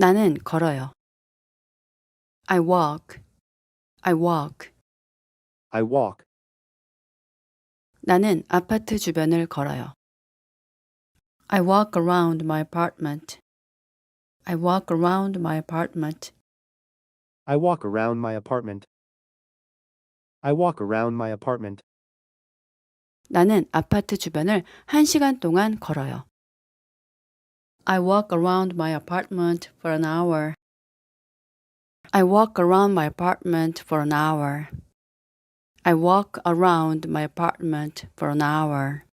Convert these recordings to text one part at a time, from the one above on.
나는 걸어요. I walk. I walk. I walk. 나는 아파트 주변을 걸어요. I walk around my apartment. I walk around my apartment. I walk around my apartment. I walk around my apartment. 나는 아파트 주변을 1시간 동안 걸어요. I walk around my apartment for an hour. I walk around my apartment for an hour. I walk around my apartment for an hour.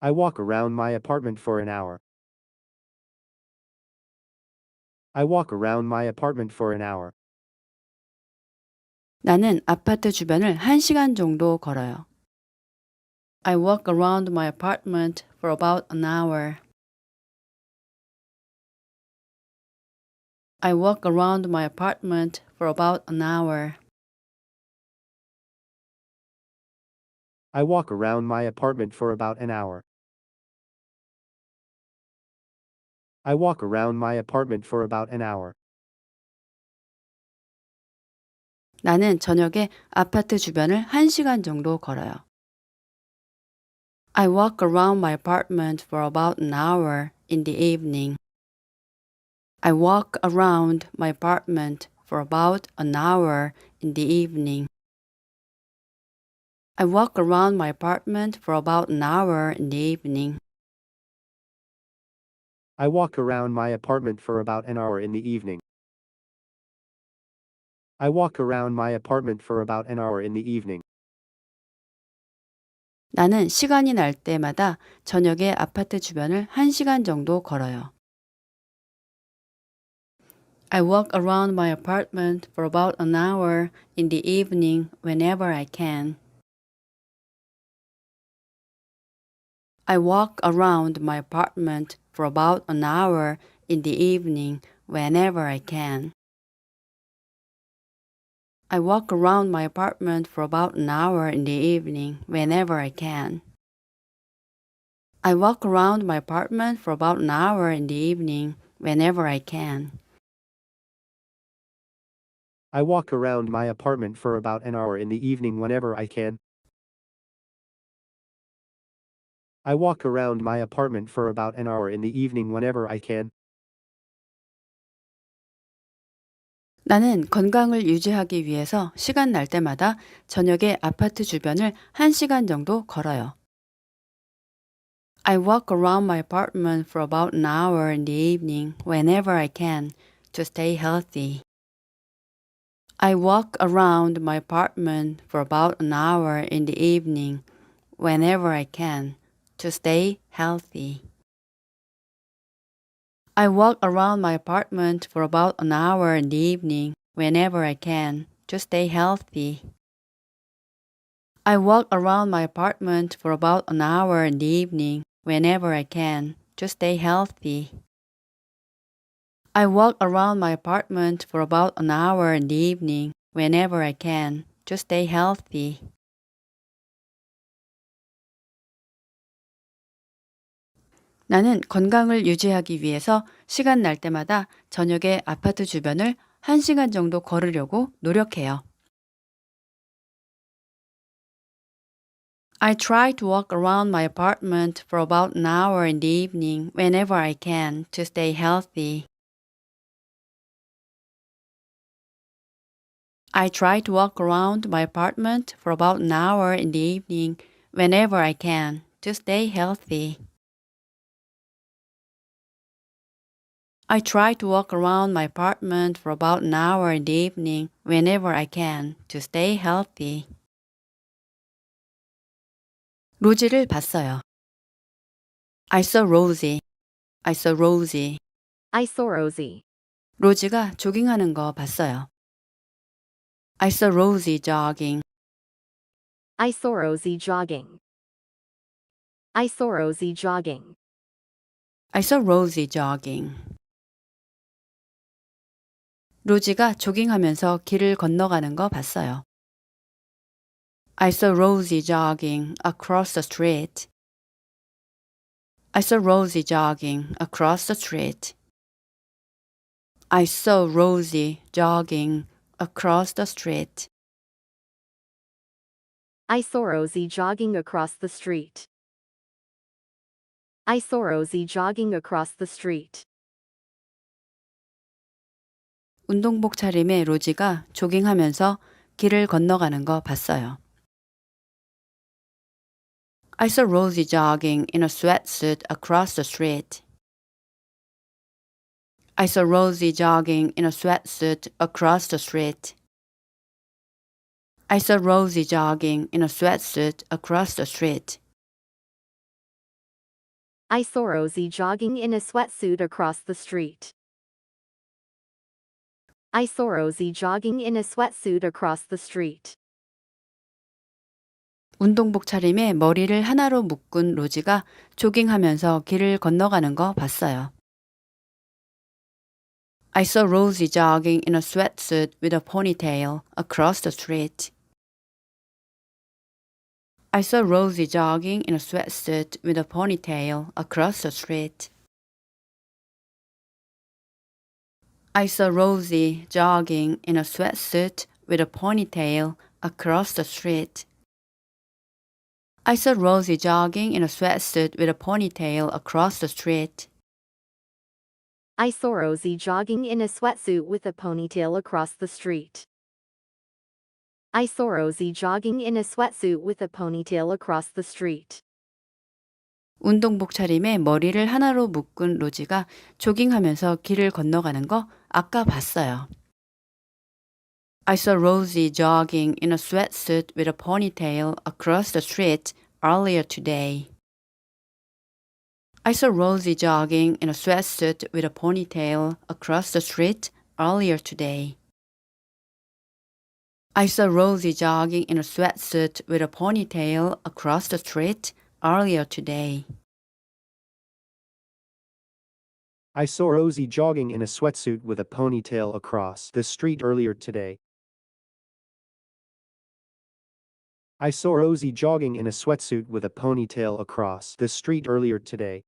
I walk around my apartment for an hour. I walk around my apartment for an hour. 나는 아파트 주변을 1시간 정도 걸어요. I walk around my apartment for about an hour. I walk around my apartment for about an hour. I walk around my apartment for about an hour. I walk around my apartment for about an hour. 나는 저녁에 아파트 주변을 1시간 정도 걸어요. I walk around my apartment for about an hour in the evening. I walk around my apartment for about an hour in the evening. I walk around my apartment for about an hour in the evening. I walk around my apartment for about an hour in the evening. I walk around my apartment for about an hour in the evening. 나는 시간이 날 때마다 저녁에 아파트 주변을 1시간 정도 걸어요. I walk around my apartment for about an hour in the evening whenever I can. I walk around my apartment for about an hour in the evening whenever I can. I walk around my apartment for about an hour in the evening whenever I can. I walk around my apartment for about an hour in the evening whenever I can. I walk around my apartment for about an hour in the evening whenever I can. I walk around my apartment for about an hour in the evening whenever I can. 나는 건강을 유지하기 위해서 시간 날 때마다 저녁에 아파트 주변을 1시간 정도 걸어요. I walk around my apartment for about an hour in the evening whenever I can to stay healthy. I walk around my apartment for about an hour in the evening whenever I can to stay healthy. I walk around my apartment for about an hour in the evening whenever I can to stay healthy. I walk around my apartment for about an hour in the evening whenever I can to stay healthy. I walk around my apartment for about an hour in the evening whenever I can to stay healthy. 나는 건강을 유지하기 위해서 시간 날 때마다 저녁에 아파트 주변을 1시간 정도 걸으려고 노력해요. I try to walk around my apartment for about an hour in the evening whenever I can to stay healthy. I try to walk around my apartment for about an hour in the evening whenever I can to stay healthy. I try to walk around my apartment for about an hour in the evening whenever I can to stay healthy. 로지를 봤어요. I saw Rosie. I saw Rosie. I saw Rosie. 로지가 조깅하는 거 봤어요. I saw Rosie jogging. I saw Rosie jogging. I saw Rosie jogging. I saw Rosie jogging. 로지가 조깅하면서 길을 건너가는 거 봤어요. I saw Rosie jogging across the street. I saw Rosie jogging across the street. I saw Rosie jogging across the street. I saw Rosie jogging across the street. I saw Rosie jogging across the street. 운동복 차림의 로지가 조깅하면서 길을 건너가는 거 봤어요. I saw Rosie jogging in a sweatsuit across the street. I saw Rosie jogging in a sweatsuit across the street. I saw Rosie jogging in a sweatsuit across the street. I saw Rosie jogging in a sweatsuit across the street. I saw Rosie jogging in a sweatsuit across the street. 운동복 차림에 머리를 하나로 묶은 로지가 조깅하면서 길을 건너가는 거 봤어요. I saw Rosie jogging in a sweatsuit with a ponytail across the street. I saw Rosie jogging in a sweatsuit with a ponytail across the street. I saw Rosie jogging in a sweatsuit with a ponytail across the street. I saw Rosie jogging in a sweatsuit with a ponytail across the street. I saw Rosie jogging in a sweatsuit with a ponytail across the street. I saw Rosie jogging in a sweatsuit with a ponytail across the street. 운동복 차림에 머리를 하나로 묶은 로지가 조깅하면서 길을 건너가는 거 아까 봤어요. I saw Rosie jogging in a sweatsuit with a ponytail across the street earlier today. I saw Rosie jogging in a sweatsuit with a ponytail across the street earlier today. I saw Rosie jogging in a sweatsuit with a ponytail across the street earlier today. I saw Rosie jogging in a sweatsuit with a ponytail across the street earlier today. I saw Rosie jogging in a sweatsuit with a ponytail across the street earlier today.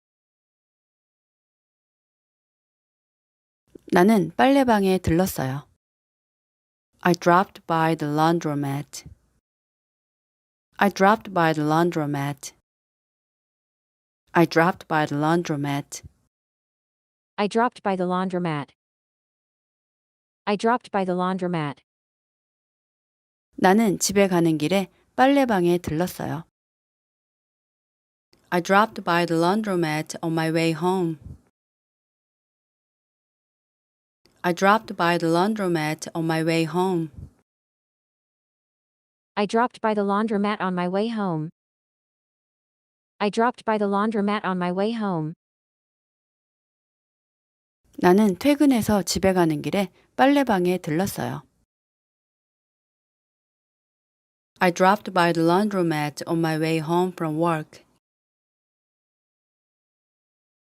나는 빨래방에 들렀어요. I dropped by the laundromat. I dropped by the laundromat. I dropped by the laundromat. I dropped by the laundromat. I dropped by the laundromat. 나는 집에 가는 길에 빨래방에 들렀어요. I dropped by the laundromat on my way home. I dropped by the laundromat on my way home. I dropped by the laundromat on my way home. I dropped by the laundromat on my way home. 나는 퇴근해서 집에 가는 길에 빨래방에 들렀어요. I dropped by the laundromat on my way home from work.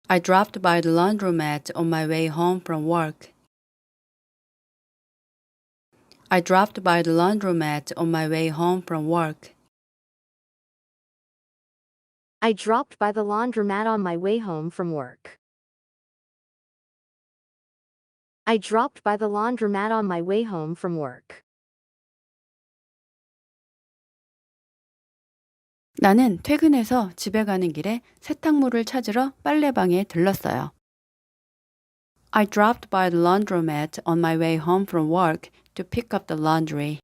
I dropped by the laundromat on my way home from work. I dropped by the laundromat on my way home from work. I dropped by the laundromat on my way home from work. I dropped by the laundromat on my way home from work. 나는 퇴근해서 집에 가는 길에 세탁물을 찾으러 빨래방에 들렀어요. I dropped by the laundromat on my way home from work to pick up the laundry.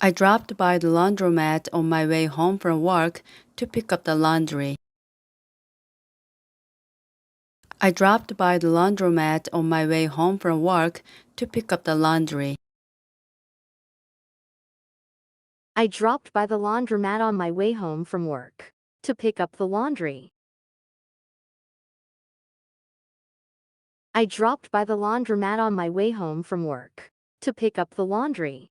I dropped by the laundromat on my way home from work to pick up the laundry. I dropped by the laundromat on my way home from work to pick up the laundry. I dropped by the laundromat on my way home from work to pick up the laundry. I dropped by the laundromat on my way home from work to pick up the laundry.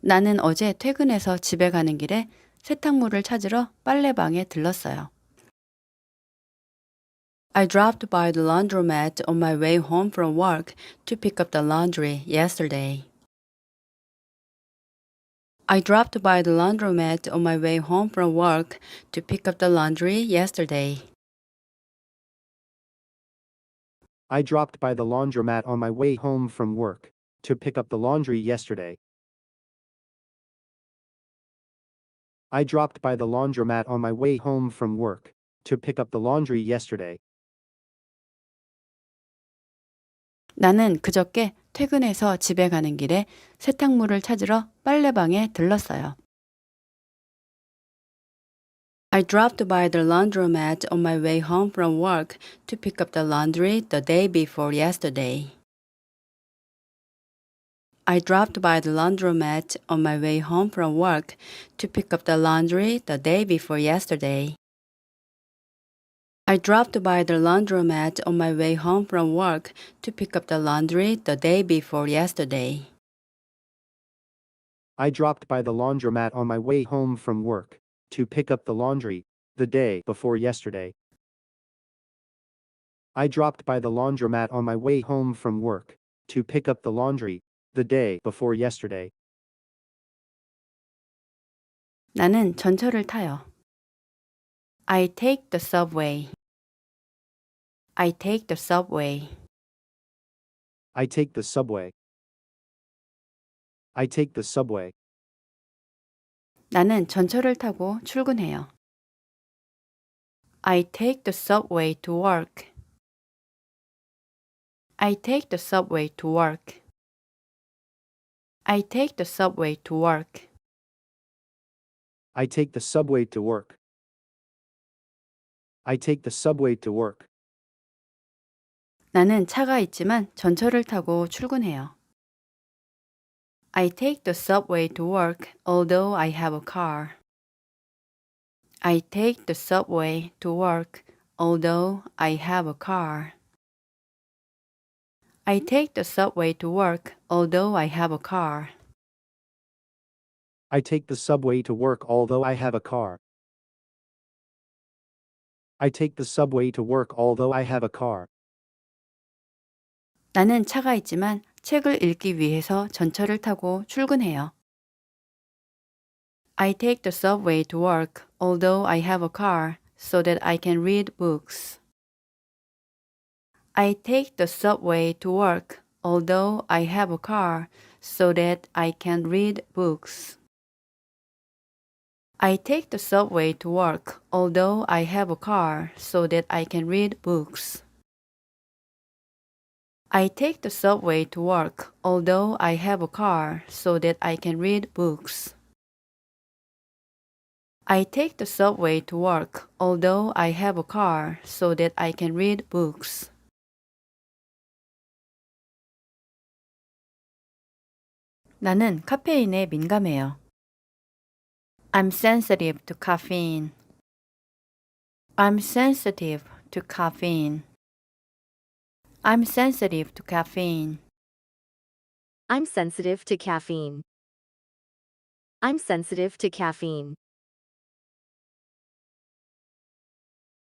나는 어제 퇴근해서 집에 가는 길에 세탁물을 찾으러 빨래방에 들렀어요. I dropped by the laundromat on my way home from work to pick up the laundry yesterday. I dropped by the laundromat on my way home from work to pick up the laundry yesterday. I dropped by the laundromat on my way home from work to pick up the laundry yesterday. I dropped by the laundromat on my way home from work to pick up the laundry yesterday. 나는 그저께 퇴근해서 집에 가는 길에 세탁물을 찾으러 빨래방에 들렀어요. I dropped by the laundromat on my way home from work to pick up the laundry the day before yesterday. I dropped by the laundromat on my way home from work to pick up the laundry the day before yesterday. I dropped by the laundromat on my way home from work to pick up the laundry the day before yesterday. I dropped by the laundromat on my way home from work to pick up the laundry the day before yesterday. I dropped by the laundromat on my way home from work to pick up the laundry the day before yesterday. 나는 전철을 타요. I take the subway. I take the subway. I take the subway. I take the subway. 나는 전철을 타고 출근해요. I take the subway to work. I take the subway to work. I take the subway to work. I take the subway to work. I take the subway to work. 나는 차가 있지만 전철을 타고 출근해요. I take the subway to work although I have a car. I take the subway to work although I have a car. I take the subway to work although I have a car. I take the subway to work although I have a car. I take the subway to work although I have a car. 나는 차가 있지만 책을 읽기 위해서 전철을 타고 출근해요. I take the subway to work although I have a car so that I can read books. I take the subway to work although I have a car so that I can read books. I take the subway to work although I have a car so that I can read books. I take the subway to work although I have a car so that I can read books. I take the subway to work although I have a car so that I can read books. 나는 카페인에 민감해요. I'm sensitive to caffeine. I'm sensitive to caffeine. I'm sensitive to caffeine. I'm sensitive to caffeine. I'm sensitive to caffeine.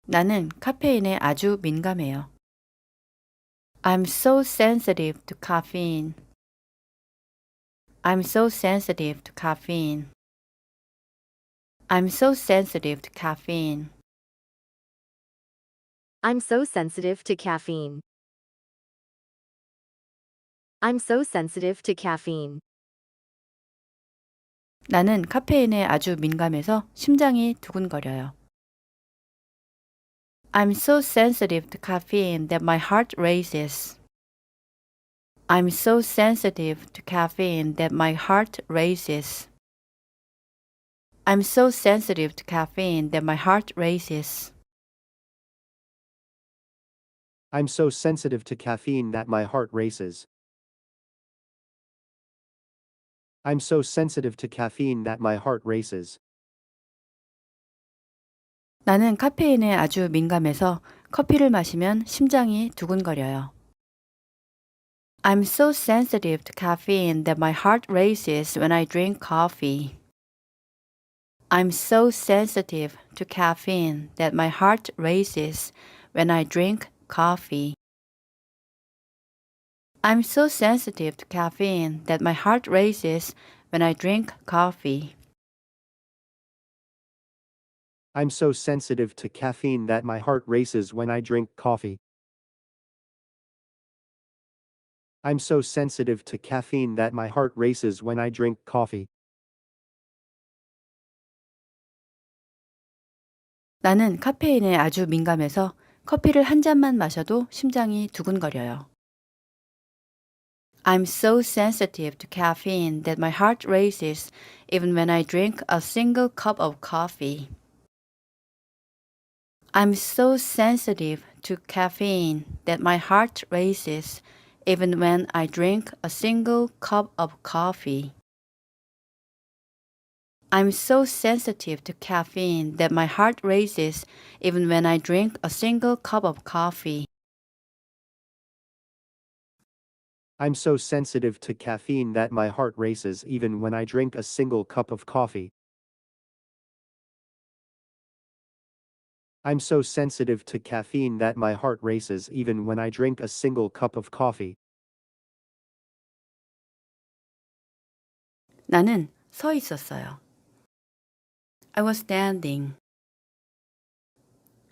나는 카페인에 아주 민감해요. I'm so sensitive to caffeine. I'm so sensitive to caffeine. I'm so sensitive to caffeine. I'm so sensitive to caffeine. I'm so sensitive to caffeine. 나는 카페인에 아주 민감해서 심장이 두근거려요. I'm so sensitive to caffeine that my heart races. I'm so sensitive to caffeine that my heart races. I'm so sensitive to caffeine that my heart races. I'm so sensitive to caffeine that my heart races. I'm so sensitive to caffeine that my heart races. 나는 카페인에 아주 민감해서 커피를 마시면 심장이 두근거려요. I'm so sensitive to caffeine that my heart races when I drink coffee. I'm so sensitive to caffeine that my heart races when I drink coffee. I'm so sensitive to caffeine that my heart races when I drink coffee. I'm so sensitive to caffeine that my heart races when I drink coffee. I'm so sensitive to caffeine that my heart races when I drink coffee. 나는 카페인에 아주 민감해서 커피를 한 잔만 마셔도 심장이 두근거려요. I'm so sensitive to caffeine that my heart races even when I drink a single cup of coffee. I'm so sensitive to caffeine that my heart races even when I drink a single cup of coffee. I'm so sensitive to caffeine that my heart races even when I drink a single cup of coffee. I'm so sensitive to caffeine that my heart races even when I drink a single cup of coffee. I'm so sensitive to caffeine that my heart races even when I drink a single cup of coffee. 나는 서 있었어요. I was standing.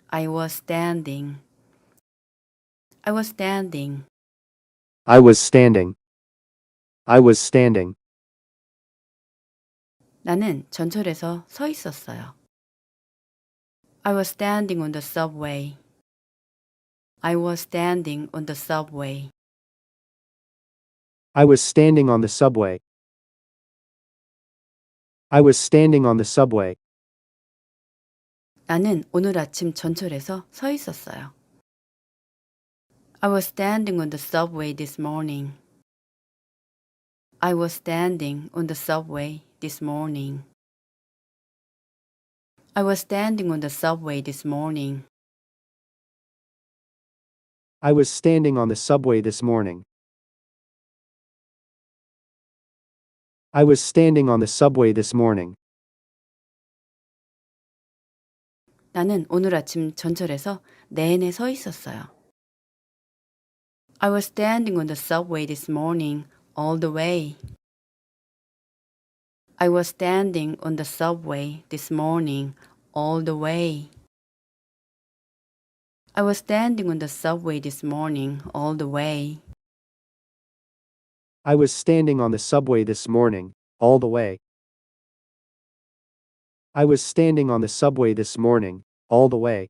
I was standing. I was standing. I was standing. I was standing. 나는 전철에서 서 있었어요. I was standing on the subway. I was standing on the subway. I was standing on the subway. I was standing on the subway. 나는 오늘 아침 전철에서 서 있었어요. I was standing on the subway this morning. I was standing on the subway this morning. I was standing on the subway this morning. I was standing on the subway this morning. I was standing on the subway this morning. 나는 오늘 아침 전철에서 내내 서 있었어요. I was standing on the subway this morning all the way. I was standing on the subway this morning all the way. I was standing on the subway this morning all the way. I was standing on the subway this morning, all the way. I was standing on the subway this morning, all the way.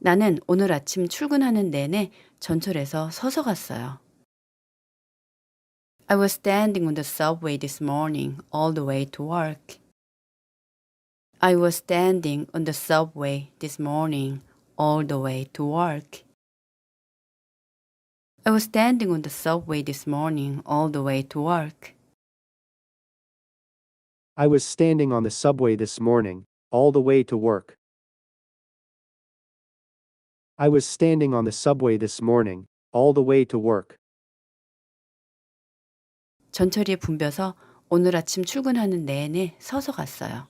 나는 오늘 아침 출근하는 내내 전철에서 서서 갔어요. I was standing on the subway this morning all the way to work. I was standing on the subway this morning all the way to work. I was standing on the subway this morning all the way to work. I was standing on the subway this morning, all the way to work. I was standing on the subway this morning, all the way to work. 전철이 붐벼서 오늘 아침 출근하는 내내 서서 갔어요.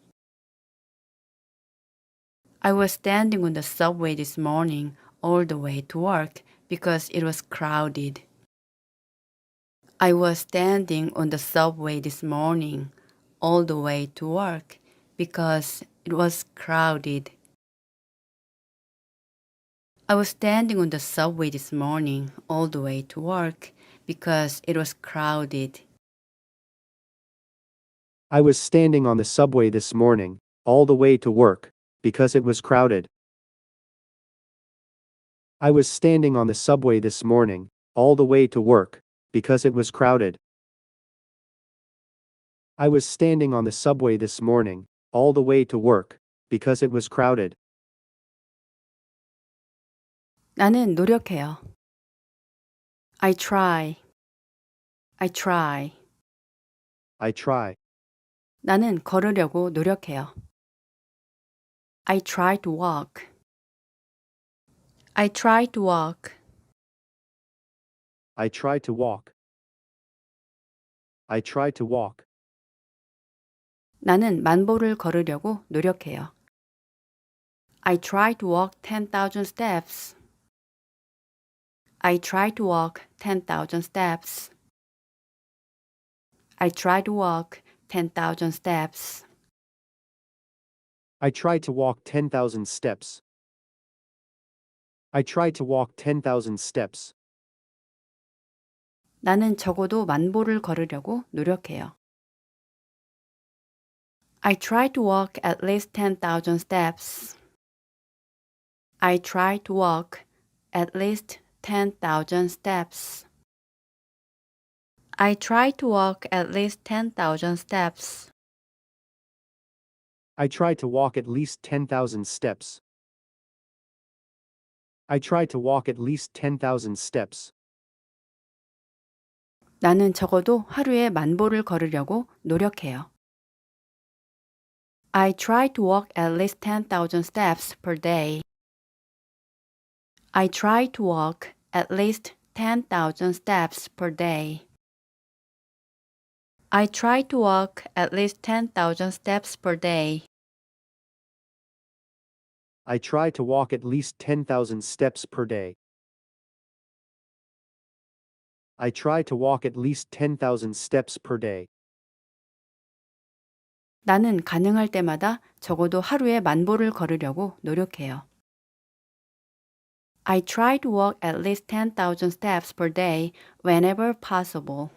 I was standing on the subway this morning all the way to work because it was crowded. I was standing on the subway this morning all the way to work because it was crowded. I was standing on the subway this morning all the way to work because it was crowded. I was standing on the subway this morning, all the way to work, because it was crowded. I was standing on the subway this morning, all the way to work, because it was crowded. I was standing on the subway this morning, all the way to work, because it was crowded. 나는 노력해요. I try. I try. I try. 나는 걸으려고 노력해요. I try to walk. I try to walk. I try to walk. I try to walk. 나는 만보를 걸으려고 노력해요. I try to walk 10,000 steps. I try to walk 10,000 steps. I try to walk 10,000 steps. I try to walk 10,000 steps. I try to walk 10,000 steps. 나는 적어도 10,000보를 걸으려고 노력해요. I try to walk at least 10,000 steps. I try to walk at least 10,000 steps. I try to walk at least 10,000 steps. I try to walk at least 10,000 steps. I try to walk at least 10,000 steps. 나는 적어도 하루에 10,000보를 걸으려고 노력해요. I try to walk at least 10,000 steps per day. I try to walk at least 10,000 steps per day. I try to walk at least 10,000 steps per day. I try to walk at least 10,000 steps per day. I try to walk at least 10,000 steps per day. 나는 가능할 때마다 적어도 하루에 10,000보를 걸으려고 노력해요. I try to walk at least 10,000 steps per day whenever possible.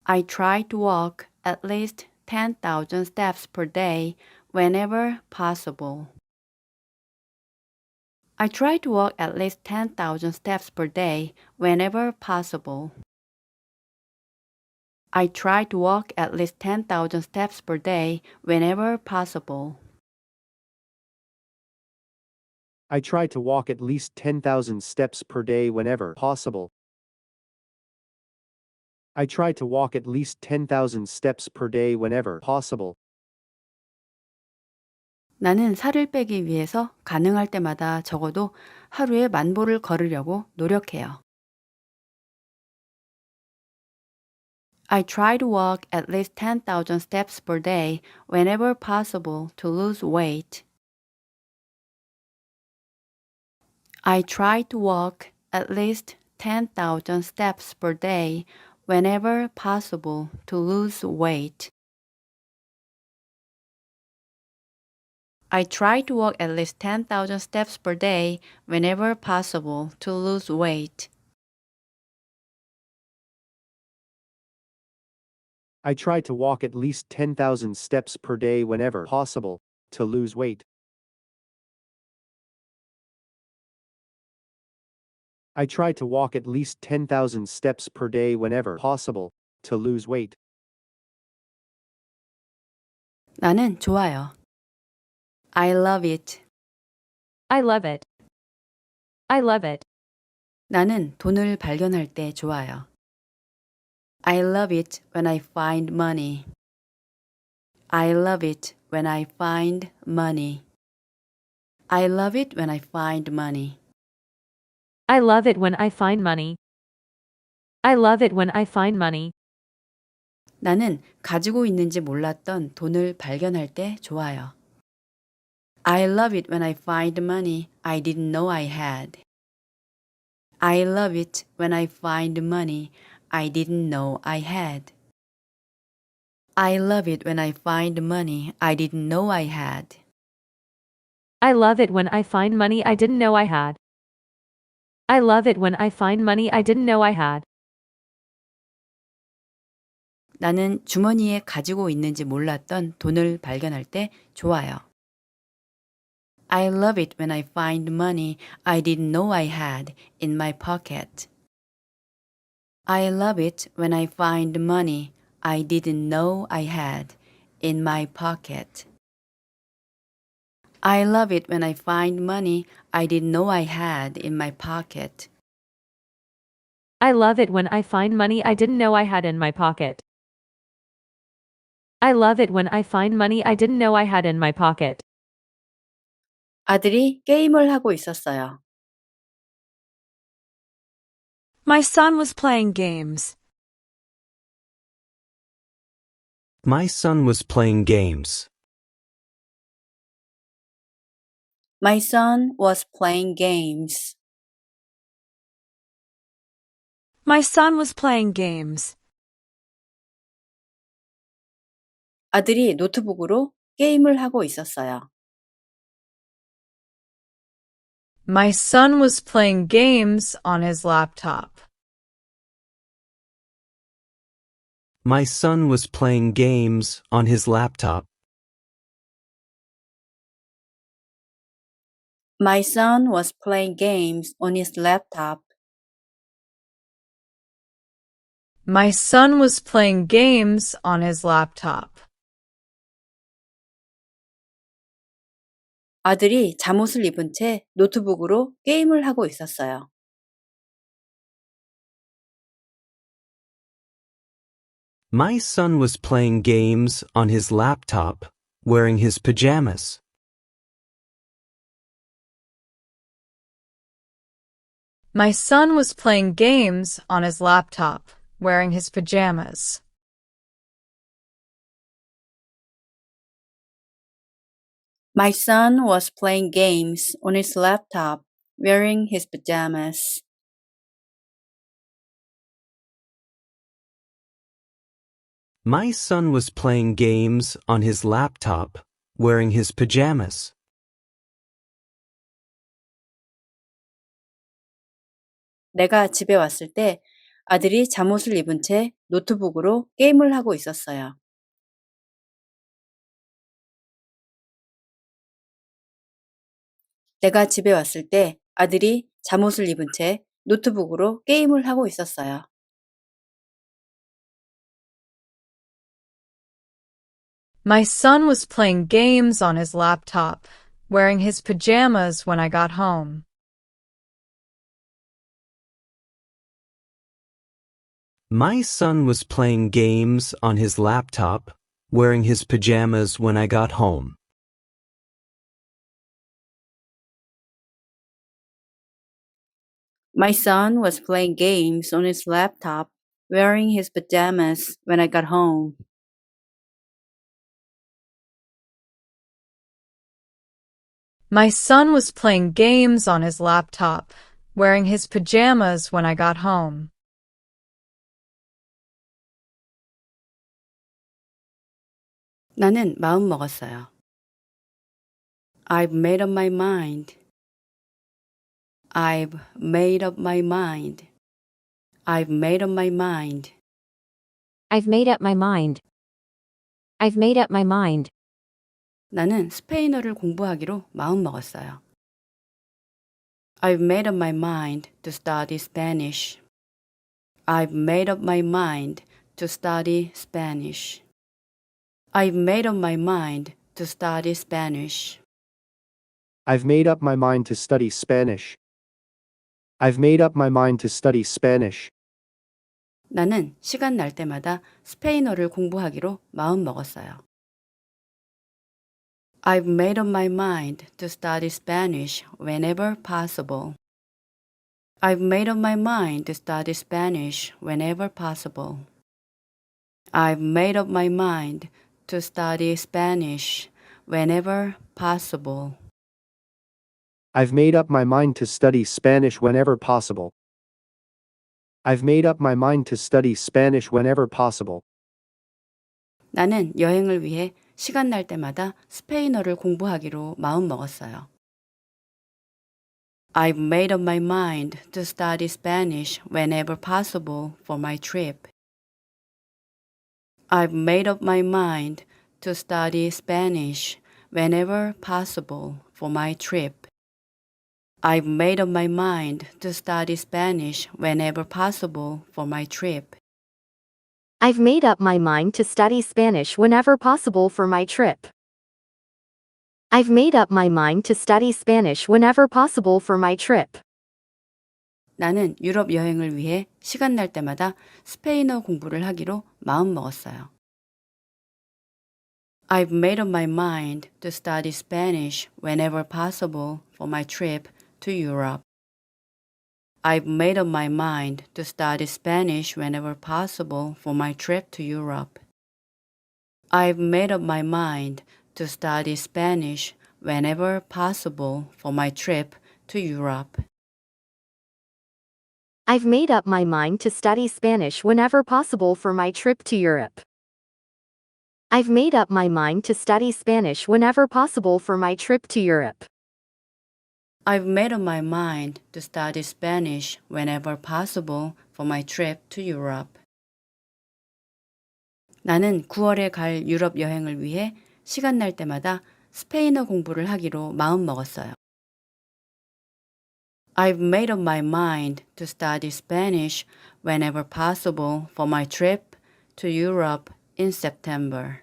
I try to walk at least 10,000 steps per day whenever possible. I try to walk at least 10,000 steps per day whenever possible. I try to walk at least 10,000 steps per day whenever possible. I try to walk at least 10,000 steps per day whenever possible. I try to walk at least 10,000 steps per day whenever possible. 나는 살을 빼기 위해서 가능할 때마다 적어도 하루에 10,000보를 걸으려고 노력해요. I try to walk at least 10,000 steps per day whenever possible to lose weight. I try to walk at least 10,000 steps per day whenever possible to lose weight. I try to walk at least 10,000 steps per day whenever possible to lose weight. I try to walk at least 10,000 steps per day whenever possible to lose weight. I try to walk at least 10,000 steps per day whenever possible to lose weight. 나는 좋아요. I love it. I love it. I love it. 나는 돈을 발견할 때 좋아요. I love it when I find money. I love it when I find money. I love it when I find money. I love it when I find money. I love it when I find money. 나는 가지고 있는지 몰랐던 돈을 발견할 때 좋아요. I love it when I find money I didn't know I had. I love it when I find money I didn't know I had. I love it when I find money I didn't know I had. I love it when I find money I didn't know I had. I love it when I find money I didn't know I had. 나는 주머니에 가지고 있는지 몰랐던 돈을 발견할 때 좋아요. I love it when I find money I didn't know I had in my pocket. I love it when I find money I didn't know I had in my pocket. I love it when I find money I didn't know I had in my pocket. I love it when I find money I didn't know I had in my pocket. I love it when I find money I didn't know I had in my pocket. 아들이 게임을 하고 있었어요. My son was playing games. My son was playing games. My son was playing games. My son was playing games. 아들이 노트북으로 게임을 하고 있었어요. My son was playing games on his laptop. My son was playing games on his laptop. My son was playing games on his laptop. My son was playing games on his laptop. 아들이 잠옷을 입은 채 노트북으로 게임을 하고 있었어요. My son was playing games on his laptop, wearing his pajamas. My son was playing games on his laptop, wearing his pajamas. My son was playing games on his laptop, wearing his pajamas. My son was playing games on his laptop, wearing his pajamas. 내가 집에 왔을 때 아들이 잠옷을 입은 채 노트북으로 게임을 하고 있었어요. 내가 집에 왔을 때 아들이 잠옷을 입은 채 노트북으로 게임을 하고 있었어요. My son was playing games on his laptop, wearing his pajamas when I got home. My son was playing games on his laptop, wearing his pajamas when I got home. My son was playing games on his laptop, wearing his pajamas when I got home. My son was playing games on his laptop, wearing his pajamas when I got home. 나는 마음 먹었어요. I've made up my mind. I've made up my mind. I've made up my mind. I've made up my mind. I've made up my mind. 나는 스페인어를 공부하기로 마음 먹었어요. I've made up my mind to study Spanish. I've made up my mind to study Spanish. I've made up my mind to study Spanish. I've made up my mind to study Spanish. I've made up my mind to study Spanish. 나는 시간 날 때마다 스페인어를 공부하기로 마음 먹었어요. I've made up my mind to study Spanish whenever possible. I've made up my mind to study Spanish whenever possible. I've made up my mind to study Spanish whenever possible. I've made up my mind to study Spanish whenever possible. I've made up my mind to study Spanish whenever possible. 나는 여행을 위해 시간 날 때마다 스페인어를 공부하기로 마음 먹었어요. I've made up my mind to study Spanish whenever possible for my trip. I've made up my mind to study Spanish whenever possible for my trip. I've made up my mind to study Spanish whenever possible for my trip. I've made up my mind to study Spanish whenever possible for my trip. I've made up my mind to study Spanish whenever possible for my trip. 나는 유럽 여행을 위해 시간 날 때마다 스페인어 공부를 하기로 마음 먹었어요. I've made up my mind to study Spanish whenever possible for my trip to Europe. I've made up my mind to study Spanish whenever possible for my trip to Europe. I've made up my mind to study Spanish whenever possible for my trip to Europe. I've made up my mind to study Spanish whenever possible for my trip to Europe. I've made up my mind to study Spanish whenever possible for my trip to Europe. I've made up my mind to study Spanish whenever possible for my trip to Europe. 나는 9월에 갈 유럽 여행을 위해 시간 날 때마다 스페인어 공부를 하기로 마음 먹었어요. I've made up my mind to study Spanish whenever possible for my trip to Europe in September.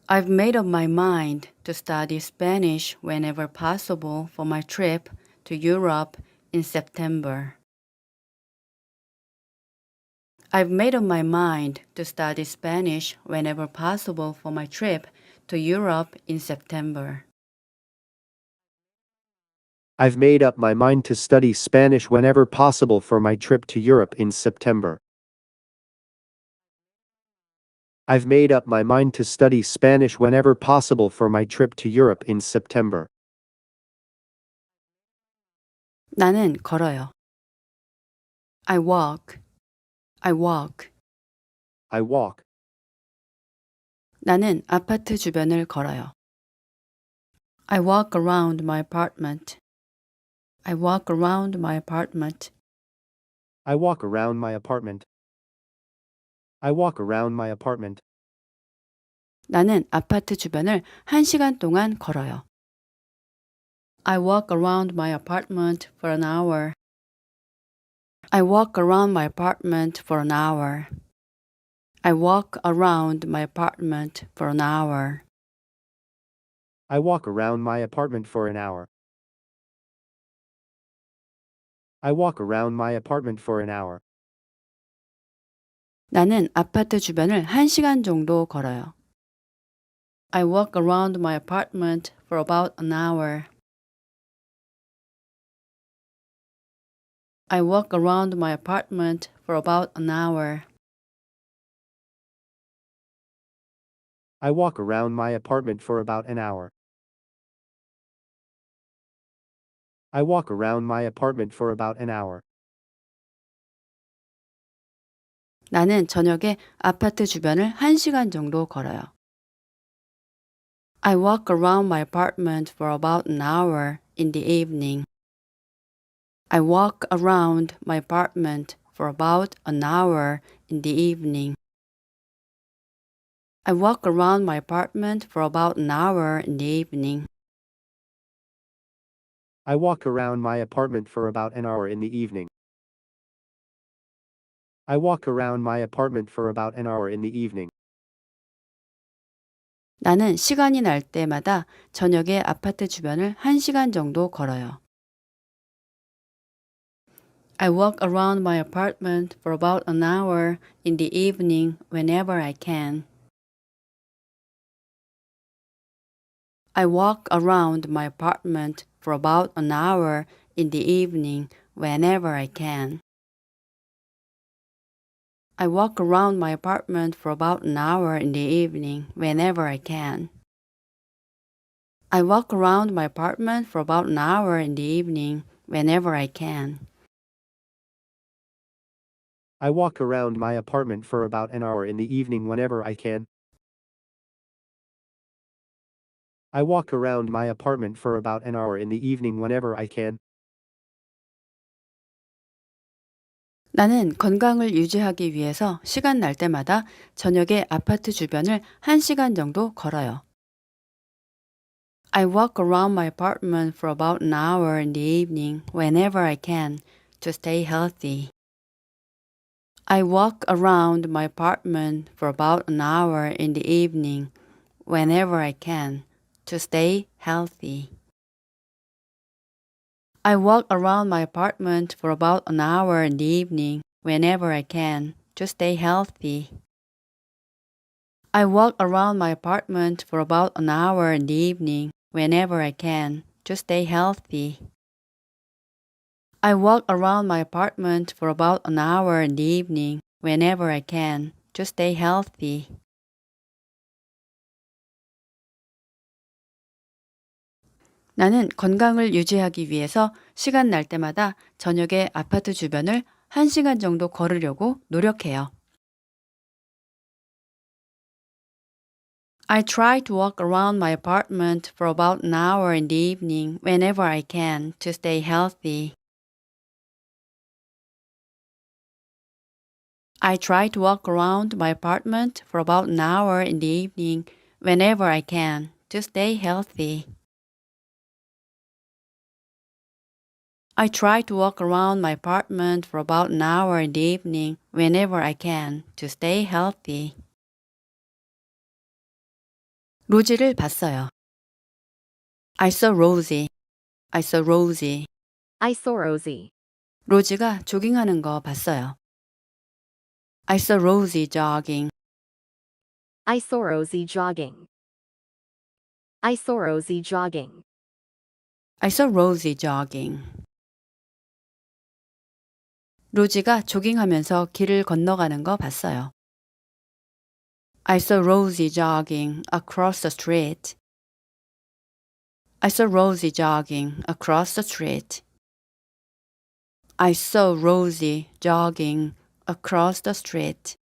I've made up my mind to study Spanish whenever possible for my trip to Europe in September. I've made up my mind to study Spanish whenever possible for my trip to Europe in September. I've made up my mind to study Spanish whenever possible for my trip to Europe in September. I've made up my mind to study Spanish whenever possible for my trip to Europe in September. 나는 걸어요. I walk. I walk. I walk. 나는 아파트 주변을 걸어요. I walk around my apartment. I walk around my apartment. I walk around my apartment. I walk around my apartment. 나는 아파트 주변을 1시간 동안 걸어요. I walk around my apartment for an hour. I walk around my apartment for an hour. I walk around my apartment for an hour. I walk around my apartment for an hour. I walk around my apartment for an hour. 나는 아파트 주변을 1시간 정도 걸어요. I walk around my apartment for about an hour. I walk around my apartment for about an hour. I walk around my apartment for about an hour. I walk around my apartment for about an hour. 나는 저녁에 아파트 주변을 1시간 정도 걸어요. I walk around my apartment for about an hour in the evening. I walk around my apartment for about an hour in the evening. I walk around my apartment for about an hour in the evening. I walk around my apartment for about an hour in the evening. I walk around my apartment for about an hour in the evening. 나는 시간이 날 때마다 저녁에 아파트 주변을 1시간 정도 걸어요. I walk around my apartment for about an hour in the evening whenever I can. I walk around my apartment for about an hour in the evening whenever I can. I walk around my apartment for about an hour in the evening whenever I can. I walk around my apartment for about an hour in the evening whenever I can. I walk around my apartment for about an hour in the evening whenever I can. I walk around my apartment for about an hour in the evening whenever I can. 나는 건강을 유지하기 위해서 시간 날 때마다 저녁에 아파트 주변을 1시간 정도 걸어요. I walk around my apartment for about an hour in the evening whenever I can to stay healthy. I walk around my apartment for about an hour in the evening whenever I can to stay healthy. I walk around my apartment for about an hour in the evening whenever I can to stay healthy. I walk around my apartment for about an hour in the evening whenever I can to stay healthy. I walk around my apartment for about an hour in the evening whenever I can to stay healthy. 나는 건강을 유지하기 위해서 시간 날 때마다 저녁에 아파트 주변을 1시간 정도 걸으려고 노력해요. I try to walk around my apartment for about an hour in the evening whenever I can to stay healthy. I try to walk around my apartment for about an hour in the evening whenever I can to stay healthy. I try to walk around my apartment for about an hour in the evening whenever I can to stay healthy. 로지를 봤어요. I saw Rosie. I saw Rosie. I saw Rosie. 로지가 조깅하는 거 봤어요. I saw Rosie jogging. I saw Rosie jogging. I saw Rosie jogging. I saw Rosie jogging. 로지가 조깅하면서 길을 건너가는 거 봤어요. I saw Rosie jogging across the street. I saw Rosie jogging across the street. I saw Rosie jogging across the street.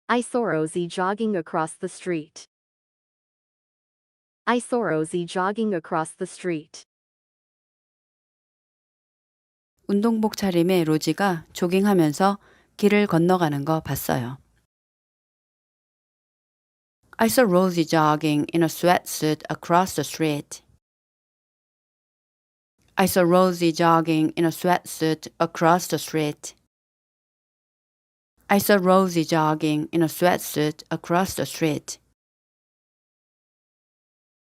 I saw Rosie jogging across the street. I saw Rosie jogging across the street. 운동복 차림의 로지가 조깅하면서 길을 건너가는 거 봤어요. I saw Rosie jogging in a sweatsuit across the street. I saw Rosie jogging in a sweatsuit across the street. I saw Rosie jogging in a sweatsuit across the street.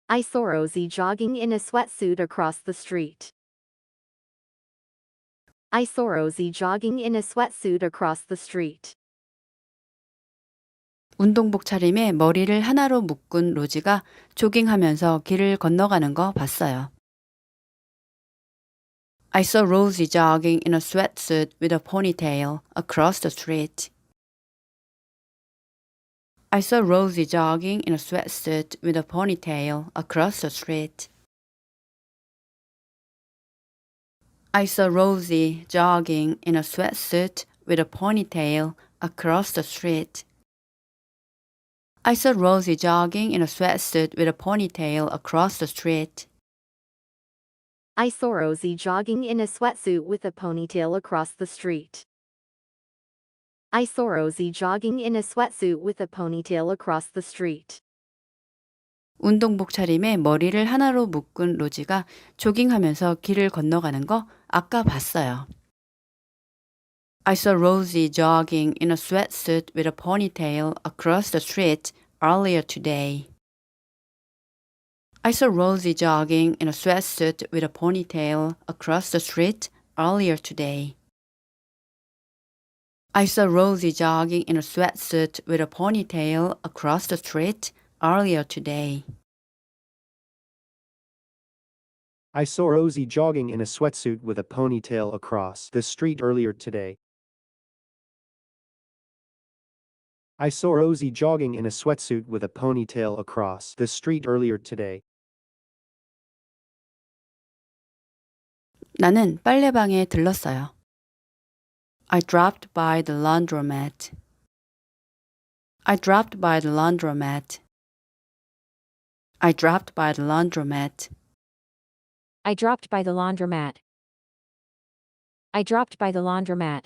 I saw Rosie jogging in a sweatsuit across the street. I saw Rosie jogging in a sweatsuit across the street. 운동복 차림에 머리를 하나로 묶은 로지가 조깅하면서 길을 건너가는 거 봤어요. I saw Rosie jogging in a sweatsuit with a ponytail across the street. I saw Rosie jogging in a sweatsuit with a ponytail across the street. I saw Rosie jogging in a sweatsuit with a ponytail across the street. I saw Rosie jogging in a sweatsuit with a ponytail across the street. I saw Rosie jogging in a sweatsuit with a ponytail across the street. I saw Rosie jogging in a sweatsuit with a ponytail across the street. 운동복 차림에 머리를 하나로 묶은 로지가 조깅하면서 길을 건너가는 거 아까 봤어요. I saw Rosie jogging in a sweatsuit with a ponytail across the street earlier today. I saw Rosie jogging in a sweatsuit with a ponytail across the street earlier today. I saw Rosie jogging in a sweatsuit with a ponytail across the street earlier today. I saw Rosie jogging in a sweatsuit with a ponytail across the street earlier today. I saw Rosie jogging in a sweatsuit with a ponytail across the street earlier today. 나는 빨래방에 들렀어요. I dropped by the laundromat. I dropped by the laundromat. I dropped by the laundromat. I dropped by the laundromat. I dropped by the laundromat.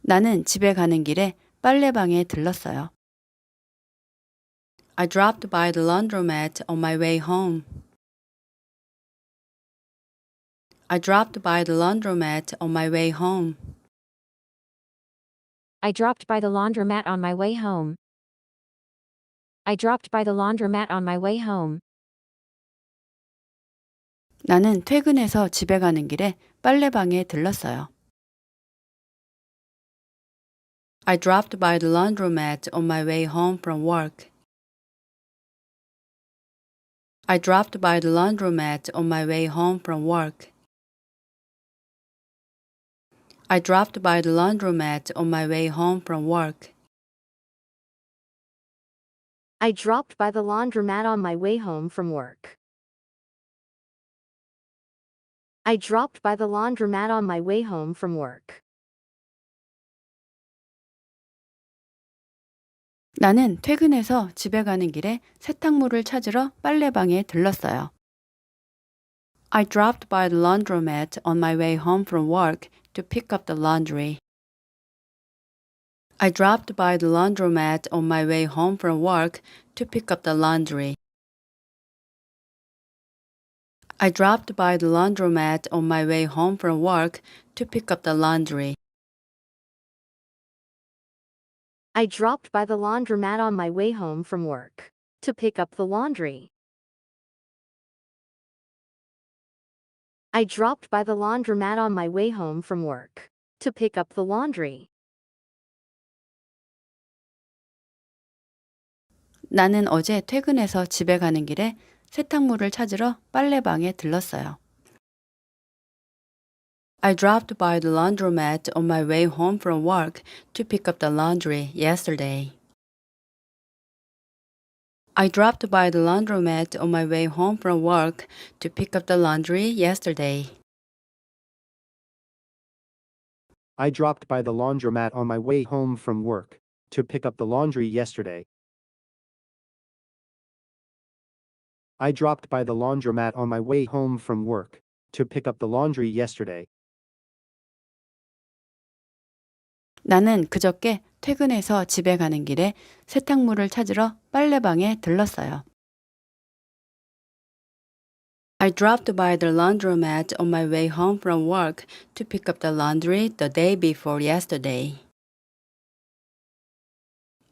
나는 집에 가는 길에 빨래방에 들렀어요. I dropped by the laundromat on my way home. I dropped by the laundromat on my way home. I dropped by the laundromat on my way home. I dropped by the laundromat on my way home. 나는 퇴근해서 집에 가는 길에 빨래방에 들렀어요. I dropped by the laundromat on my way home from work. I dropped by the laundromat on my way home from work. I dropped by the laundromat on my way home from work. I dropped by the laundromat on my way home from work. I dropped by the laundromat on my way home from work. 나는 퇴근해서 집에 가는 길에 세탁물을 찾으러 빨래방에 들렀어요. I dropped by the laundromat on my way home from work to pick up the laundry. I dropped by the laundromat on my way home from work to pick up the laundry. I dropped by the laundromat on my way home from work to pick up the laundry. I dropped by the laundromat on my way home from work to pick up the laundry. I dropped by the laundromat on my way home from work to pick up the laundry. 나는 어제 퇴근해서 집에 가는 길에 세탁물을 찾으러 빨래방에 들렀어요. I dropped by the laundromat on my way home from work to pick up the laundry yesterday. I dropped by the laundromat on my way home from work to pick up the laundry yesterday. I dropped by the laundromat on my way home from work to pick up the laundry yesterday. I dropped by the laundromat on my way home from work to pick up the laundry yesterday. 나는 그저께 퇴근해서 집에 가는 길에 세탁물을 찾으러 빨래방에 들렀어요. I dropped by the laundromat on my way home from work to pick up the laundry the day before yesterday.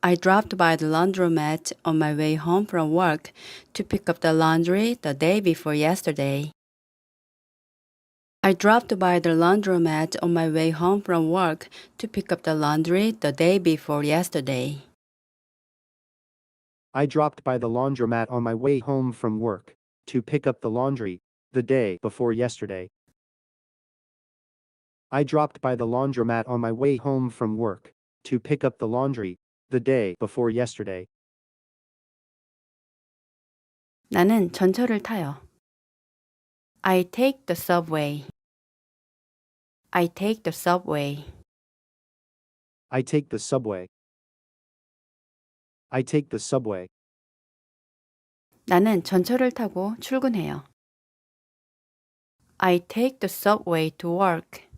I dropped by the laundromat on my way home from work to pick up the laundry the day before yesterday. I dropped by the laundromat on my way home from work to pick up the laundry the day before yesterday. I dropped by the laundromat on my way home from work to pick up the laundry the day before yesterday. I dropped by the laundromat on my way home from work to pick up the laundry the day before yesterday. 나는 전철을 타요. I take the subway. I take the subway. I take the subway. I take the subway. 나는 전철을 타고 출근해요. I take the subway to work.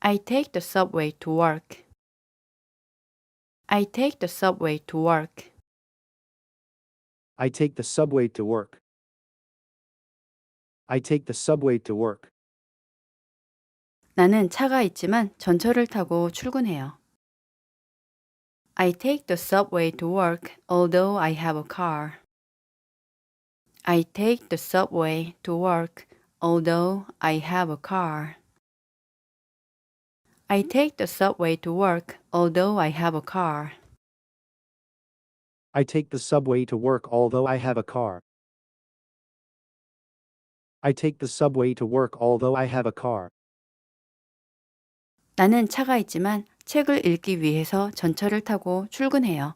I take the subway to work. I take the subway to work. I take the subway to work. I take the subway to work. 나는 차가 있지만 전철을 타고 출근해요. I take the subway to work although I have a car. I take the subway to work although I have a car. I take the subway to work although I have a car. I take the subway to work although I have a car. I take the subway to work although I have a car. 나는 차가 있지만 책을 읽기 위해서 전철을 타고 출근해요.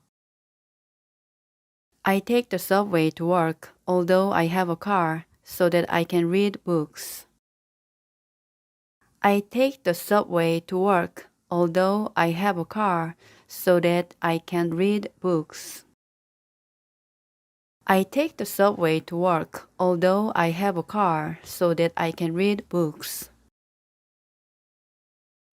I take the subway to work although I have a car so that I can read books. I take the subway to work although I have a car so that I can read books. I take the subway to work although I have a car so that I can read books.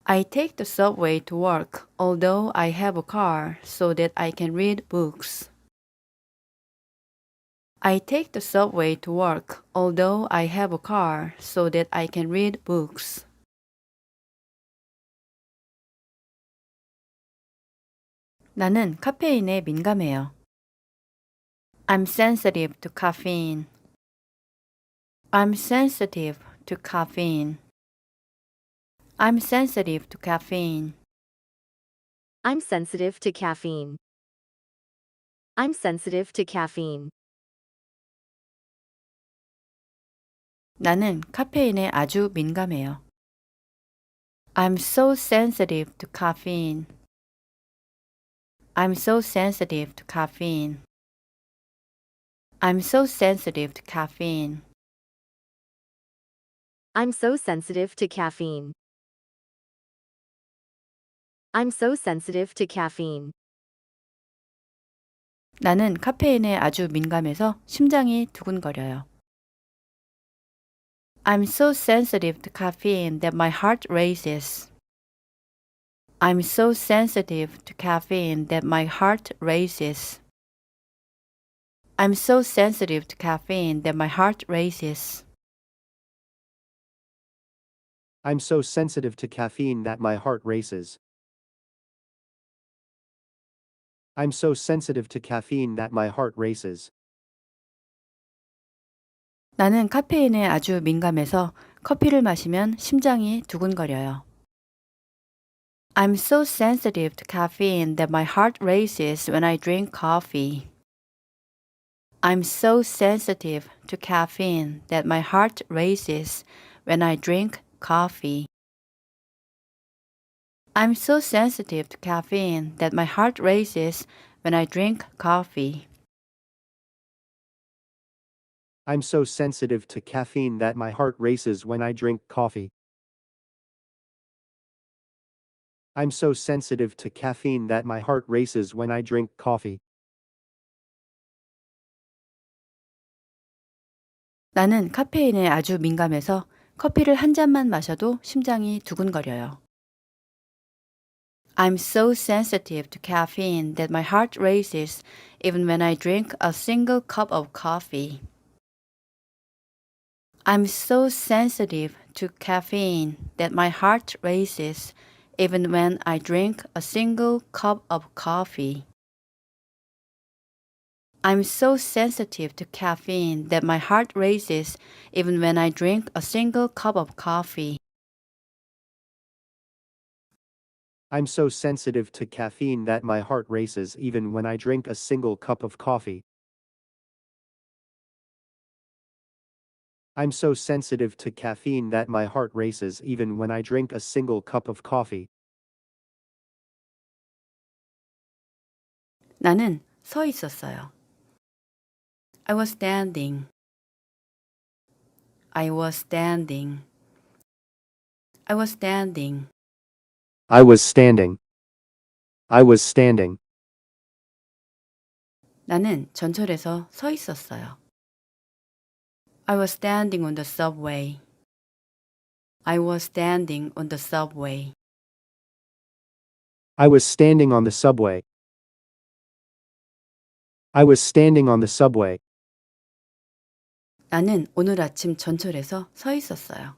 I take the subway to work although I have a car so that I can read books. I take the subway to work although I have a car so that I can read books. 나는 카페인에 민감해요. I'm sensitive to caffeine. I'm sensitive to caffeine. I'm sensitive to caffeine. I'm sensitive to caffeine. I'm sensitive to caffeine. 나는 카페인에 아주 민감해요. I'm so sensitive to caffeine. I'm so sensitive to caffeine. I'm so sensitive to caffeine. I'm so sensitive to caffeine. I'm so sensitive to caffeine. 나는 카페인에 아주 민감해서 심장이 두근거려요. I'm so sensitive to caffeine that my heart races. I'm so sensitive to caffeine that my heart races. I'm so sensitive to caffeine that my heart races. I'm so sensitive to caffeine that my heart races. I'm so sensitive to caffeine that my heart races. 나는 카페인에 아주 민감해서 커피를 마시면 심장이 두근거려요. I'm so sensitive to caffeine that my heart races when I drink coffee. I'm so sensitive to caffeine that my heart races when I drink coffee. I'm so sensitive to caffeine that my heart races when I drink coffee. I'm so sensitive to caffeine that my heart races when I drink coffee. I'm so sensitive to caffeine that my heart races when I drink coffee. 나는 카페인에 아주 민감해서 커피를 한 잔만 마셔도 심장이 두근거려요. I'm so sensitive to caffeine that my heart races even when I drink a single cup of coffee. I'm so sensitive to caffeine that my heart races even when I drink a single cup of coffee. I'm so sensitive to caffeine that my heart races even when I drink a single cup of coffee. I'm so sensitive to caffeine that my heart races even when I drink a single cup of coffee. I'm so sensitive to caffeine that my heart races even when I drink a single cup of coffee. 나는 서 있었어요. I was standing. I was standing. I was standing. I was standing. I was standing. 나는 전철에서 서 있었어요. I was standing on the subway. I was standing on the subway. I was standing on the subway. I was standing on the subway. 나는 오늘 아침 전철에서 서 있었어요.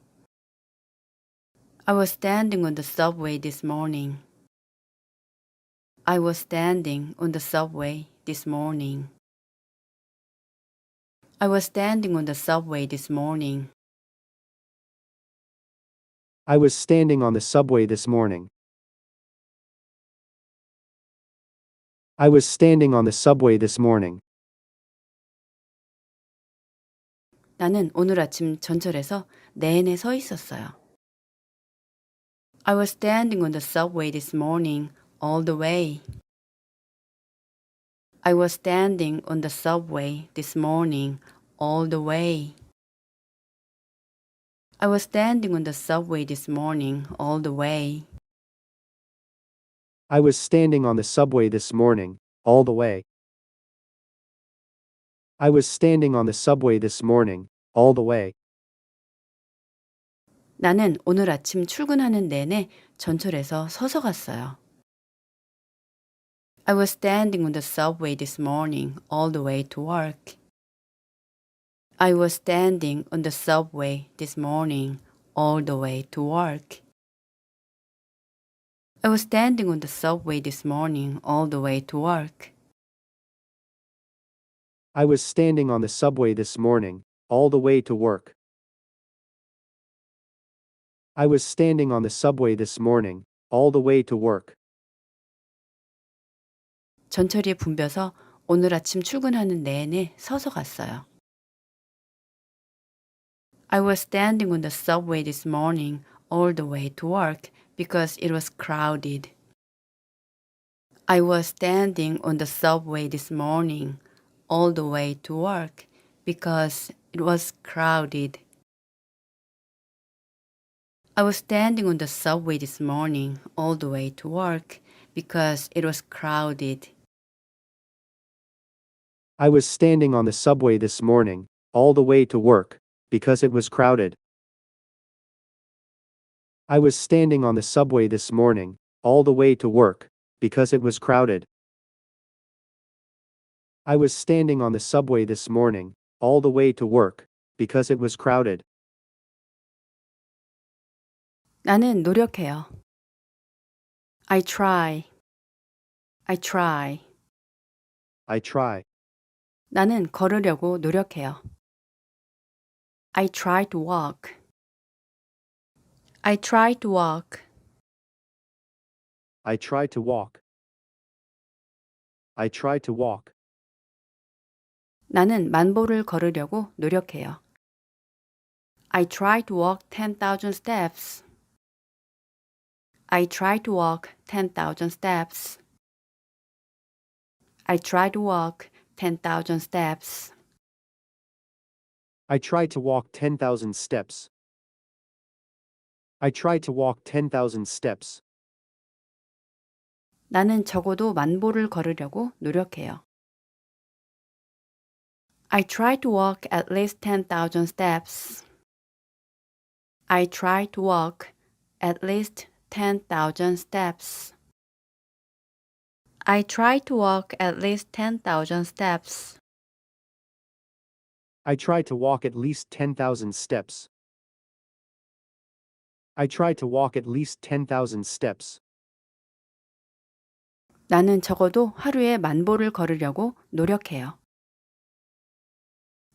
I was standing on the subway this morning. I was standing on the subway this morning. I was standing on the subway this morning. I was standing on the subway this morning. I was standing on the subway this morning. 나는 오늘 아침 전철에서 내내 서 있었어요. I was standing on the subway this morning all the way. I was standing on the subway this morning all the way. I was standing on the subway this morning all the way. I was standing on the subway this morning, all the way. I was standing on the subway this morning, all the way. 나는 오늘 아침 출근하는 내내 전철에서 서서 갔어요. I was standing on the subway this morning all the way to work. I was standing on the subway this morning all the way to work. I was standing on the subway this morning all the way to work. I was standing on the subway this morning, all the way to work. I was standing on the subway this morning, all the way to work. 전철이 붐벼서 오늘 아침 출근하는 내내 서서 갔어요. I was standing on the subway this morning all the way to work because it was crowded. I was standing on the subway this morning all the way to work because it was crowded. I was standing on the subway this morning all the way to work because it was crowded. I was standing on the subway this morning, all the way to work, because it was crowded. I was standing on the subway this morning, all the way to work, because it was crowded. I was standing on the subway this morning, all the way to work, because it was crowded. 나는 노력해요. I try. I try. I try. 나는 걸으려고 노력해요. I try to walk. I try to walk. I try to walk. I try to walk. 나는 만보를 걸으려고 노력해요. I try to walk 10,000 steps. I try to walk 10,000 steps. I try to walk 10,000 steps. I try to walk 10,000 steps. I try to walk 10,000 steps. 나는 적어도 만보를 걸으려고 노력해요. I try to walk at least 10,000 steps. I try to walk at least 10,000 steps. I try to walk at least 10,000 steps. I try to walk at least 10,000 steps. I try to walk at least 10,000 steps. 나는 적어도 하루에 만보를 걸으려고 노력해요.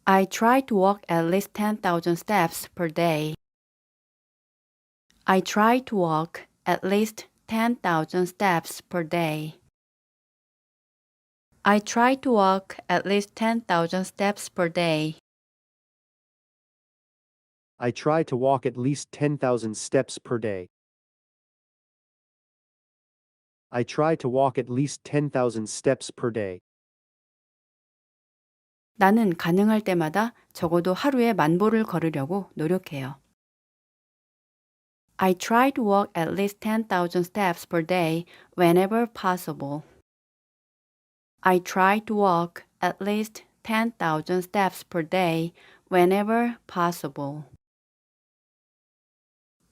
I try to walk at least 10,000 steps per day. I try to walk at least 10,000 steps per day. I try to walk at least 10,000 steps per day. I try to walk at least 10,000 steps per day. I try to walk at least 10,000 steps per day. 나는 가능할 때마다 적어도 하루에 만보를 걸으려고 노력해요. I try to walk at least 10,000 steps per day whenever possible. I try to walk at least 10,000 steps per day whenever possible.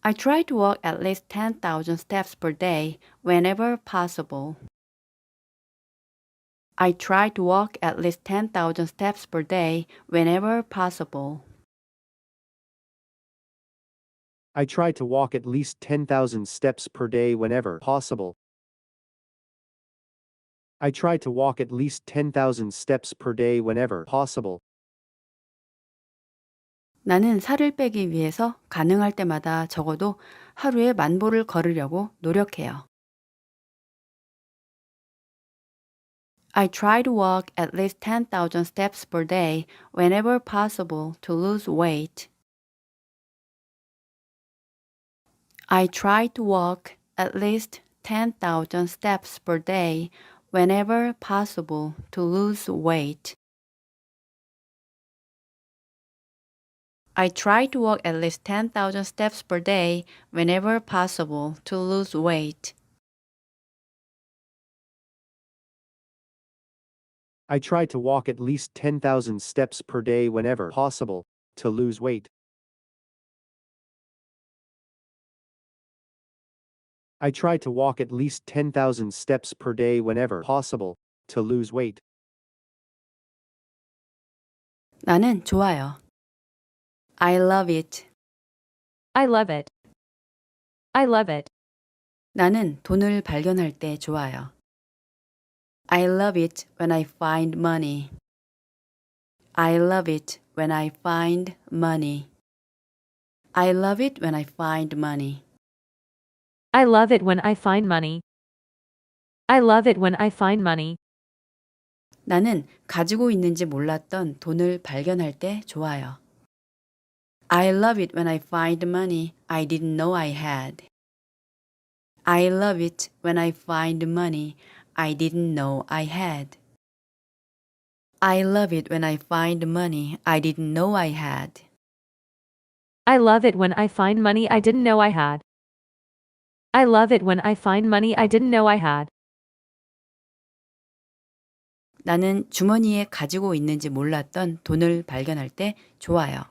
I try to walk at least 10,000 steps per day whenever possible. I try to walk at least 10,000 steps per day whenever possible. I try to walk at least 10,000 steps per day whenever possible. I try to walk at least 10,000 steps per day whenever possible. 나는 살을 빼기 위해서 가능할 때마다 적어도 하루에 만보를 걸으려고 노력해요. I try to walk at least 10,000 steps per day whenever possible to lose weight. I try to walk at least 10,000 steps per day whenever possible to lose weight. I try to walk at least 10,000 steps per day whenever possible to lose weight. I try to walk at least 10,000 steps per day whenever possible to lose weight. I try to walk at least 10,000 steps per day whenever possible to lose weight. 나는 좋아요. I love it. I love it. I love it. 나는 돈을 발견할 때 좋아요. I love it when I find money. I love it when I find money. I love it when I find money. I love it when I find money. I love it when I find money. 나는 가지고 있는지 몰랐던 돈을 발견할 때 좋아요. I love it when I find money I didn't know I had. I love it when I find money I didn't know I had. I love it when I find money I didn't know I had. I love it when I find money I didn't know I had. I love it when I find money I didn't know I had. 나는 주머니에 가지고 있는지 몰랐던 돈을 발견할 때 좋아요.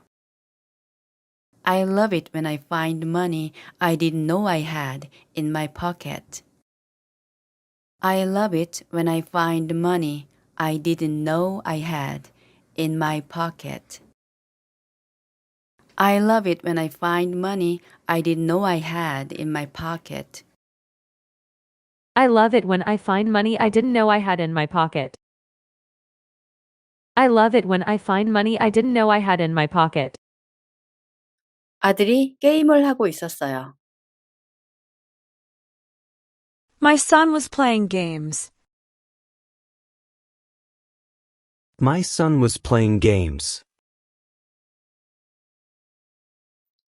I love it when I find money I didn't know I had in my pocket. I love it when I find money I didn't know I had in my pocket. I love it when I find money I didn't know I had in my pocket. I love it when I find money I didn't know I had in my pocket. I love it when I find money I didn't know I had in my pocket. 아들이 게임을 하고 있었어요. My son was playing games. My son was playing games.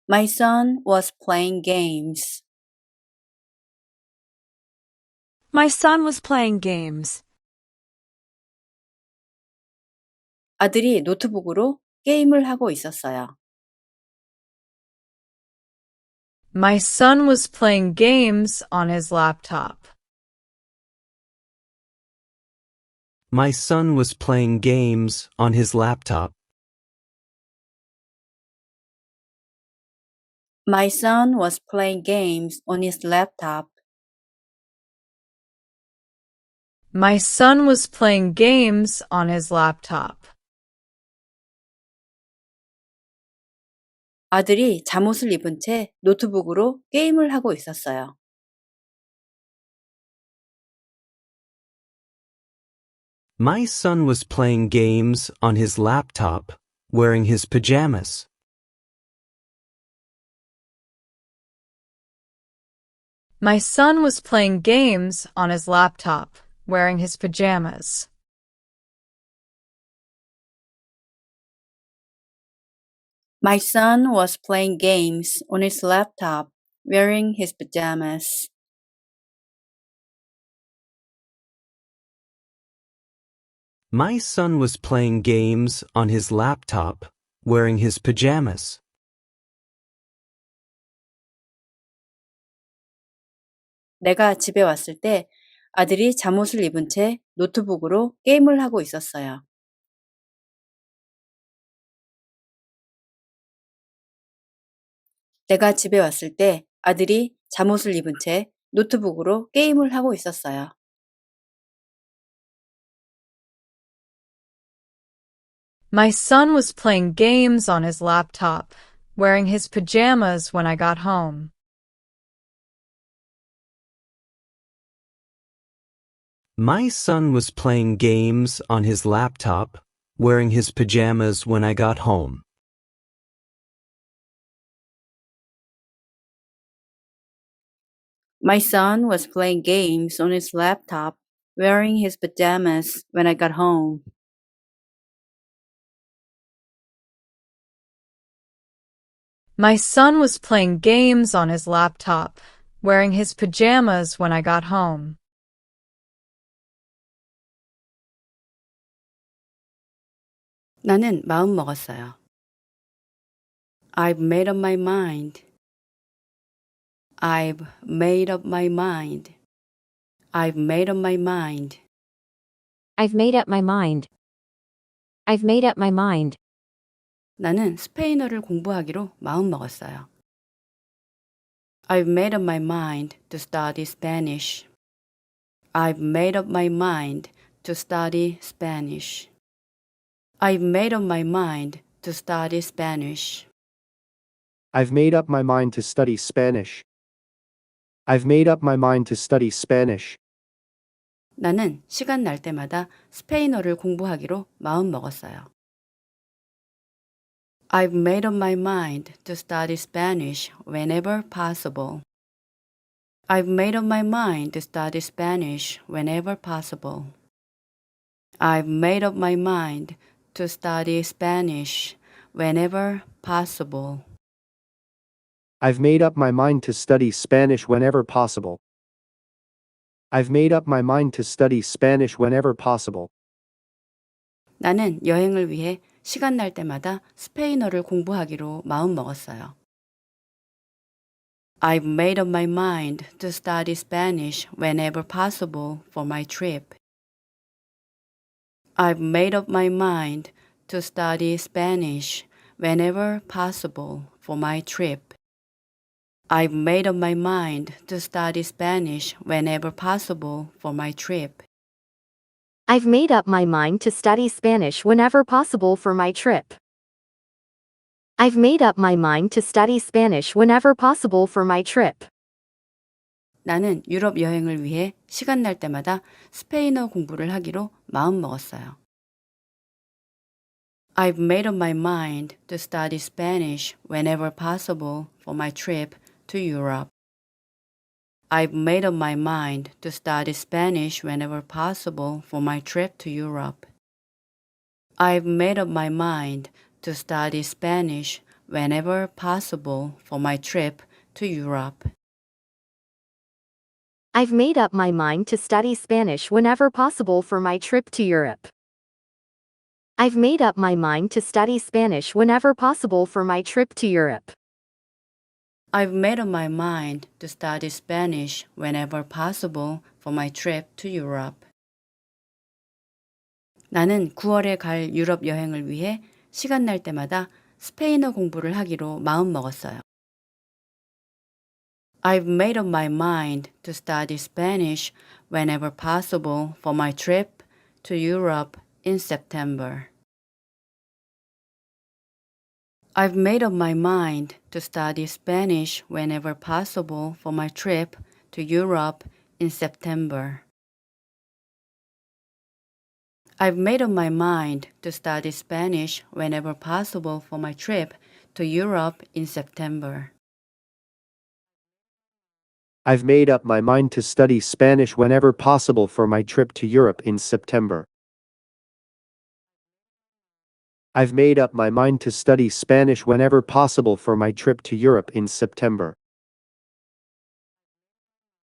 My son was playing games. My son was playing games. 아들이 노트북으로 게임을 하고 있었어요. My son was playing games on his laptop. My son was playing games on his laptop. My son was playing games on his laptop. My son was playing games on his laptop. 아들이 잠옷을 입은 채 노트북으로 게임을 하고 있었어요. My son was playing games on his laptop, wearing his pajamas. My son was playing games on his laptop, wearing his pajamas. My son was playing games on his laptop, wearing his pajamas. My son was playing games on his laptop, wearing his pajamas. 내가 집에 왔을 때 아들이 잠옷을 입은 채 노트북으로 게임을 하고 있었어요. 내가 집에 왔을 때 아들이 잠옷을 입은 채 노트북으로 게임을 하고 있었어요. My son was playing games on his laptop, wearing his pajamas when I got home. My son was playing games on his laptop, wearing his pajamas when I got home. My son was playing games on his laptop, wearing his pajamas when I got home. My son was playing games on his laptop, wearing his pajamas when I got home. 나는 마음 먹었어요. I've made up my mind. I've made up my mind. I've made up my mind. I've made up my mind. I've made up my mind. 나는 스페인어를 공부하기로 마음 먹었어요. I've made up my mind to study Spanish. I've made up my mind to study Spanish. I've made up my mind to study Spanish. I've made up my mind to study Spanish. I've made up my mind to study Spanish. 나는 시간 날 때마다 스페인어를 공부하기로 마음 먹었어요. I've made up my mind to study Spanish whenever possible. I've made up my mind to study Spanish whenever possible. I've made up my mind to study Spanish whenever possible. I've made up my mind to study Spanish whenever possible. I've made up my mind to study Spanish whenever possible. 나는 여행을 위해 시간 날 때마다 스페인어를 공부하기로 마음 먹었어요. I've made up my mind to study Spanish whenever possible for my trip. I've made up my mind to study Spanish whenever possible for my trip. I've made up my mind to study Spanish whenever possible for my trip. I've made up my mind to study Spanish whenever possible for my trip. I've made up my mind to study Spanish whenever possible for my trip. 나는 유럽 여행을 위해 시간 날 때마다 스페인어 공부를 하기로 마음먹었어요. I've made up my mind to study Spanish whenever possible for my trip to Europe. I've made up my mind to study Spanish whenever possible for my trip to Europe. I've made up my mind to study Spanish whenever possible for my trip to Europe. I've made up my mind to study Spanish whenever possible for my trip to Europe. I've made up my mind to study Spanish whenever possible for my trip to Europe. I've made up my mind to study Spanish whenever possible for my trip to Europe. 나는 9월에 갈 유럽 여행을 위해 시간 날 때마다 스페인어 공부를 하기로 마음먹었어요. I've made up my mind to study Spanish whenever possible for my trip to Europe in September. I've made up my mind to study Spanish whenever possible for my trip to Europe in September. I've made up my mind to study Spanish whenever possible for my trip to Europe in September. I've made up my mind to study Spanish whenever possible for my trip to Europe in September. I've made up my mind to study Spanish whenever possible for my trip to Europe in September.